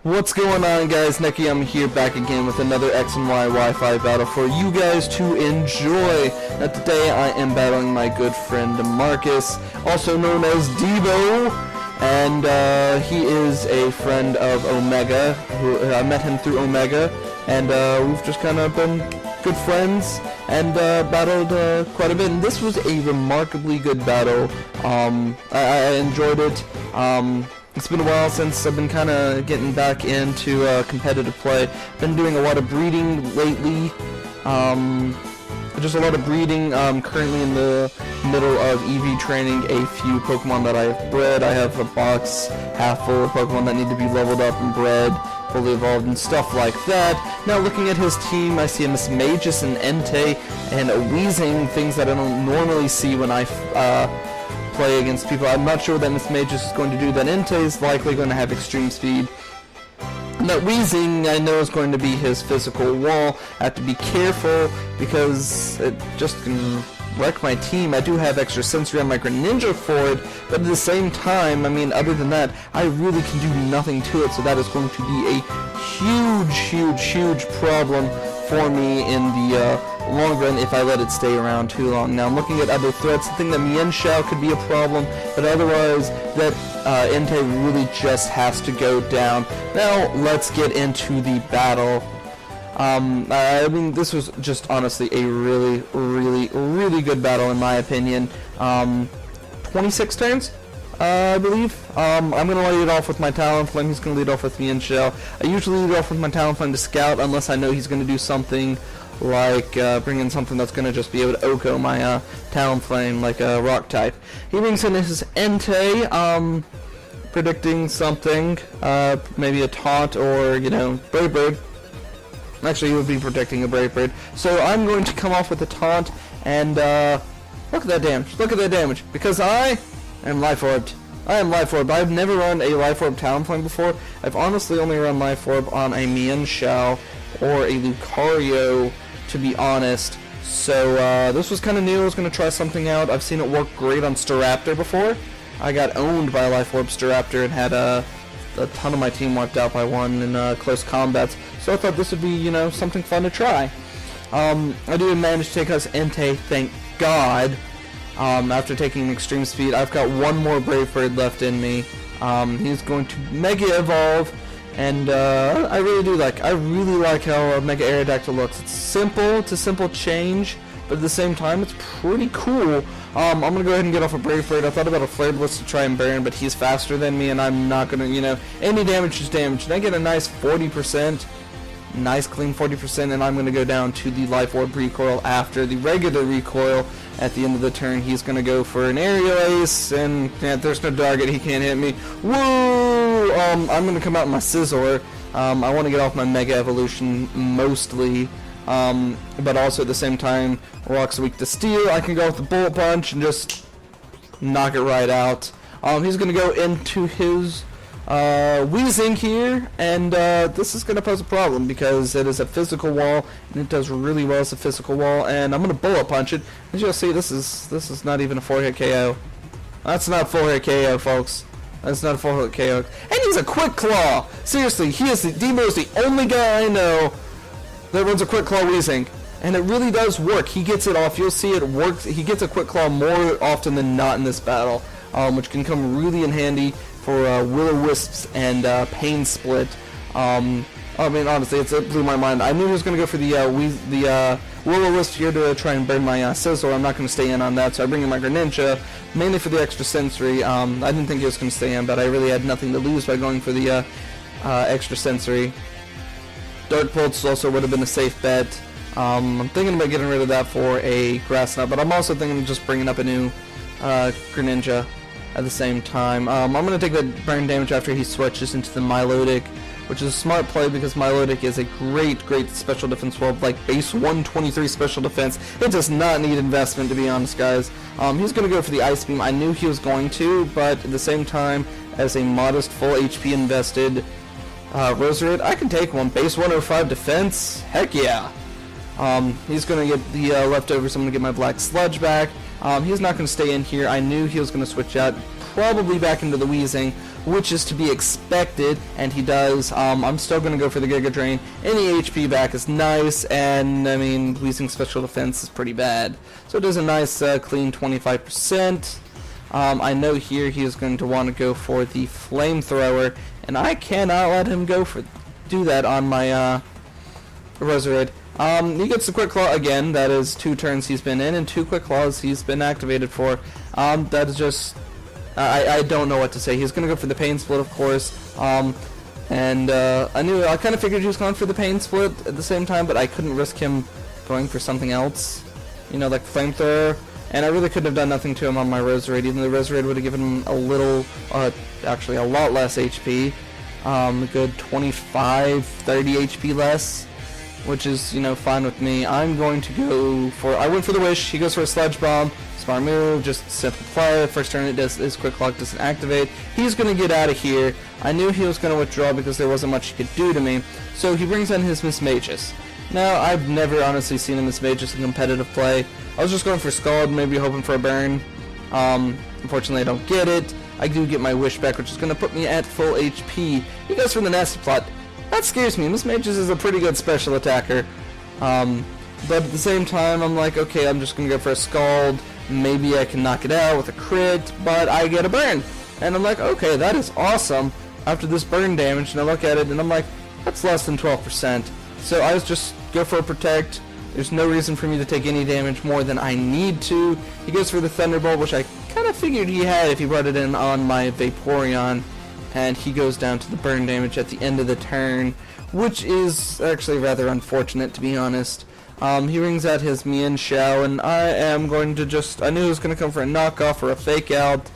What's going on, guys? Neki, I'm here back again with another X and Y Wi-Fi battle for you guys to enjoy. Now today I am battling my good friend Marcus, also known as Debo, and he is a friend of Omega. I met him through Omega, and we've just kind of been good friends and battled quite a bit. And this was a remarkably good battle. I enjoyed it. It's been a while since I've been kind of getting back into competitive play. Been doing a lot of breeding lately. Just a lot of breeding. Currently in the middle of EV training a few Pokemon that I have bred. I have a box half full of Pokemon that need to be leveled up and bred, fully evolved, and stuff like that. Now looking at his team, I see a Miss Magus and Entei and a Weezing, things that I don't normally see when I play against people. I'm not sure what that Miss Magus is going to do. That Entei is likely going to have extreme speed. And that Weezing, I know, is going to be his physical wall. I have to be careful because it just can wreck my team. I do have extra sensory on my Greninja for it, but at the same time, I mean, other than that, I really can do nothing to it, so that is going to be a huge problem for me in the long run if I let it stay around too long. Now I'm looking at other threats. I think that Mienshao could be a problem, but otherwise that Entei really just has to go down. Now let's get into the battle. I mean, this was just honestly a really good battle in my opinion. 26 turns, I believe. I'm going to lead off with my Talonflame. He's going to lead off with Mienshao. I usually lead off with my Talonflame to scout unless I know he's going to do something like bring in something that's going to just be able to OHKO my Talonflame, like a rock type. He brings in his Entei, predicting something, maybe a taunt or, you know, Brave Bird. Actually, he would be predicting a Brave Bird. So I'm going to come off with a taunt, and look at that damage. Look at that damage. Because I am Life Orbed. I am Life Orb. I've never run a Life Orb Talonflame before. I've honestly only run Life Orb on a Mienshao or a Lucario, to be honest. So this was kind of new. I was going to try something out. I've seen it work great on Staraptor before. I got owned by a Life Orb Staraptor and had a ton of my team wiped out by one in close combats. So I thought this would be, you know, something fun to try. I do manage to take us Entei, thank God. After taking extreme speed, I've got one more Brave Bird left in me. He's going to Mega Evolve, and I really like how Mega Aerodactyl looks. It's simple, it's a simple change, but at the same time, it's pretty cool. I'm gonna go ahead and get off a Brave Bird. I thought about a Flare Blitz to try and burn, but he's faster than me, and I'm not gonna, you know, any damage is damage. And I get a nice 40%. Nice clean 40%, and I'm going to go down to the Life Orb recoil after the regular recoil. At the end of the turn, he's going to go for an Aerial Ace, and yeah, there's no target, he can't hit me. Woo! I'm going to come out in my Scizor. I want to get off my Mega Evolution mostly, but also at the same time, Rock's weak to Steel. I can go with the Bullet Punch and just knock it right out. He's going to go into his Weezing here, and this is going to pose a problem because it is a physical wall, and it does really well as a physical wall, and I'm going to Bullet Punch it. As you'll see, this is not even a 4-hit KO. That's not 4-hit KO, folks. That's not a 4-hit KO. And he's a Quick Claw! Seriously, Debo is the only guy I know that runs a Quick Claw Weezing, and it really does work. He gets it off. You'll see it works. He gets a Quick Claw more often than not in this battle, which can come really in handy for Will-O-Wisps and Pain Split. I mean, honestly, it blew my mind. I knew he was going to go for the Will-O-Wisp here to try and burn my Scizor. I'm not going to stay in on that, so I bring in my Greninja, mainly for the extra sensory. I didn't think he was going to stay in, but I really had nothing to lose by going for the extra sensory. Dark Pulse also would have been a safe bet. I'm thinking about getting rid of that for a Grass Knot, but I'm also thinking of just bringing up a new Greninja at the same time. I'm going to take that burn damage after he switches into the Milotic, which is a smart play because Milotic is a great special defense wall, like base 123 special defense. It does not need investment, to be honest, guys. He's going to go for the Ice Beam. I knew he was going to, but at the same time, as a modest full HP invested Roserade, I can take one. Base 105 defense? Heck yeah. He's going to get the leftovers. I'm going to get my Black Sludge back. He's not going to stay in here. I knew he was going to switch out, probably back into the Weezing, which is to be expected, and he does. I'm still going to go for the Giga Drain. Any HP back is nice, and I mean, Weezing's special defense is pretty bad. So it does a nice clean 25%. I know here he is going to want to go for the Flamethrower, and I cannot let him do that on my Roserade. He gets the Quick Claw again. That is 2 turns he's been in, and 2 Quick Claws he's been activated for. That is just... I don't know what to say. He's going to go for the Pain Split, of course. I kind of figured he was going for the Pain Split at the same time, but I couldn't risk him going for something else. You know, like Flamethrower. And I really couldn't have done nothing to him on my Roserade. Even the Roserade would have given him a little, actually a lot less HP. A good 25, 30 HP less, which is, you know, fine with me. I'm going to go for, I went for the Wish. He goes for a Sludge Bomb. Smart move, just simple play. First turn it does, his Quick Lock doesn't activate. He's going to get out of here. I knew he was going to withdraw because there wasn't much he could do to me. So he brings in his Miss Magus. Now, I've never honestly seen a Miss Magus in competitive play. I was just going for Scald, maybe hoping for a burn. Unfortunately, I don't get it. I do get my Wish back, which is going to put me at full HP. He goes for the Nasty Plot. That scares me. Miss Magus is a pretty good special attacker. But at the same time, I'm like, okay, I'm just going to go for a Scald. Maybe I can knock it out with a crit, but I get a burn. And I'm like, okay, that is awesome. After this burn damage, and I look at it, and I'm like, that's less than 12%. So I was just go for a Protect. There's no reason for me to take any damage more than I need to. He goes for the Thunderbolt, which I kind of figured he had if he brought it in on my Vaporeon. And he goes down to the burn damage at the end of the turn, which is actually rather unfortunate, to be honest. He rings out his Mienshao, and I am going to just... I knew he was going to come for a knockoff or a fake out.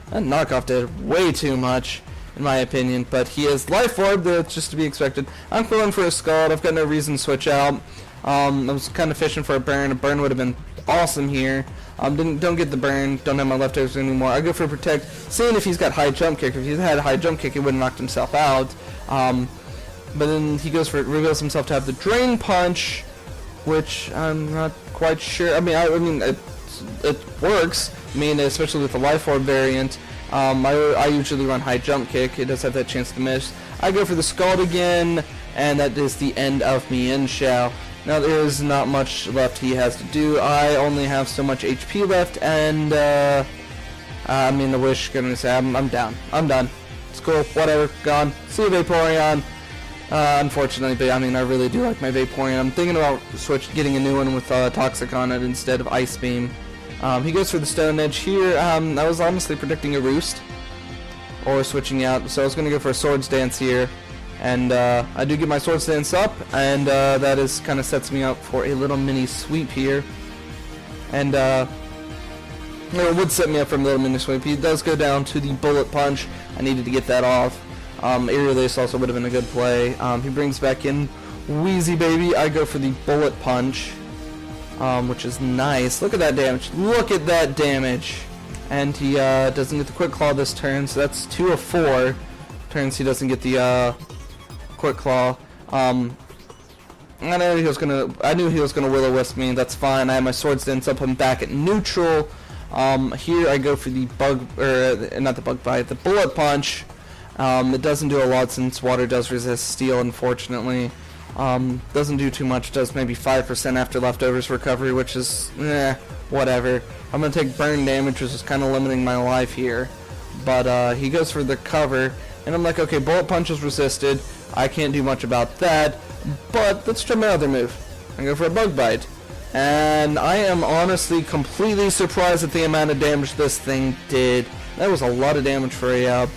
That knockoff did way too much, in my opinion, but he has Life Orb, that's just to be expected. I'm going for a Scald. I've got no reason to switch out. I was kind of fishing for a burn. A burn would have been awesome here. Don't get the burn. Don't have my leftovers anymore. I go for Protect, seeing if he's got High Jump Kick. If he had a High Jump Kick, he would have knocked himself out. But then he reveals himself to have the Drain Punch, which I'm not quite sure. I mean, it works. I mean, especially with the Life Orb variant. I usually run High Jump Kick. It does have that chance to miss. I go for the Scald again, and that is the end of Mienshao. Now there is not much left he has to do. I only have so much HP left, and I mean, the Wish, gonna say I'm down. I'm done. It's cool. Whatever. Gone. See you, Vaporeon. Unfortunately, but I mean, I really do like my Vaporeon. I'm thinking about getting a new one with Toxic on it instead of Ice Beam. He goes for the Stone Edge here. I was honestly predicting a Roost or switching out, so I was going to go for a Swords Dance here. And I do get my Swords Dance up, and that is kind of sets me up for a little mini sweep here. And it would set me up for a little mini sweep. He does go down to the Bullet Punch. I needed to get that off. Air Release also would have been a good play. He brings back in Wheezy Baby. I go for the Bullet Punch, which is nice. Look at that damage. Look at that damage. And he doesn't get the Quick Claw this turn, so that's 2 of 4 turns he doesn't get the Quick Claw. I knew he was gonna Will-O-Wisp me. That's fine. I have my Swords Dance up. I'm back at neutral. Here I go for the the Bullet Punch. It doesn't do a lot since Water does resist Steel, unfortunately. Doesn't do too much. Does maybe 5% after Leftovers recovery, which is whatever. I'm gonna take burn damage, which is kind of limiting my life here. But he goes for the cover, and I'm like, okay, Bullet Punch is resisted. I can't do much about that. But let's try my other move. I go for a Bug Bite, and I am honestly completely surprised at the amount of damage this thing did. That was a lot of damage for a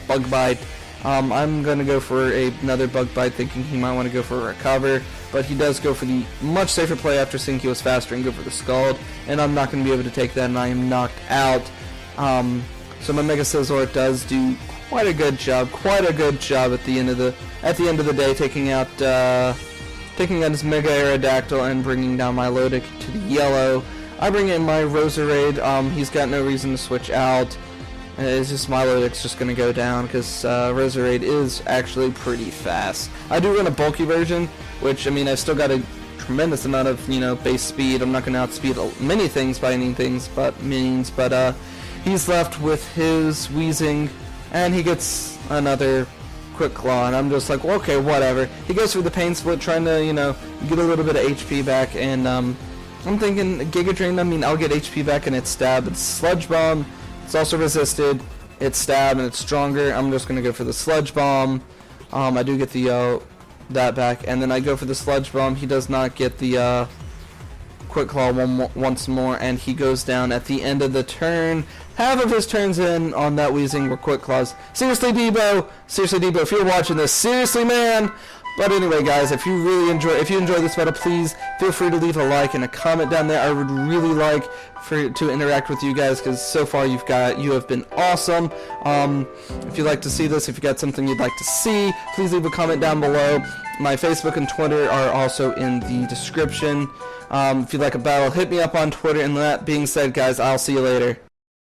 Bug Bite. I'm going to go for another Bug Bite, thinking he might want to go for a Recover, but he does go for the much safer play after seeing he was faster and go for the Scald, and I'm not going to be able to take that, and I am knocked out. So my Mega Scizor does do quite a good job at the end of the day, taking out his Mega Aerodactyl and bringing down my Milotic to the yellow. I bring in my Roserade. He's got no reason to switch out. It's just Milodic's just going to go down because Roserade is actually pretty fast. I do run a bulky version, which, I mean, I've still got a tremendous amount of, base speed. I'm not going to outspeed many things by any means, but he's left with his Weezing and he gets another quick claw, and I'm just like, well, okay, whatever. He goes through the pain split, trying to, you know, get a little bit of HP back, and I'm thinking Giga Drain, I mean, I'll get HP back, and it's stab. It's Sludge Bomb. It's also resisted. It's stab, and it's stronger. I'm just gonna go for the Sludge Bomb. I do get the that back, and then I go for the Sludge Bomb. He does not get the Quick Claw once more, and he goes down at the end of the turn. Half of his turns in on that Weezing were Quick Claws. Seriously, Debo, if you're watching this, seriously, man. But anyway, guys, if you enjoy this battle, please feel free to leave a like and a comment down there. I would really like to interact with you guys, because so far you have been awesome. If you'd like to see this, if you got something you'd like to see, please leave a comment down below. My Facebook and Twitter are also in the description. If you'd like a battle, hit me up on Twitter. And that being said, guys, I'll see you later.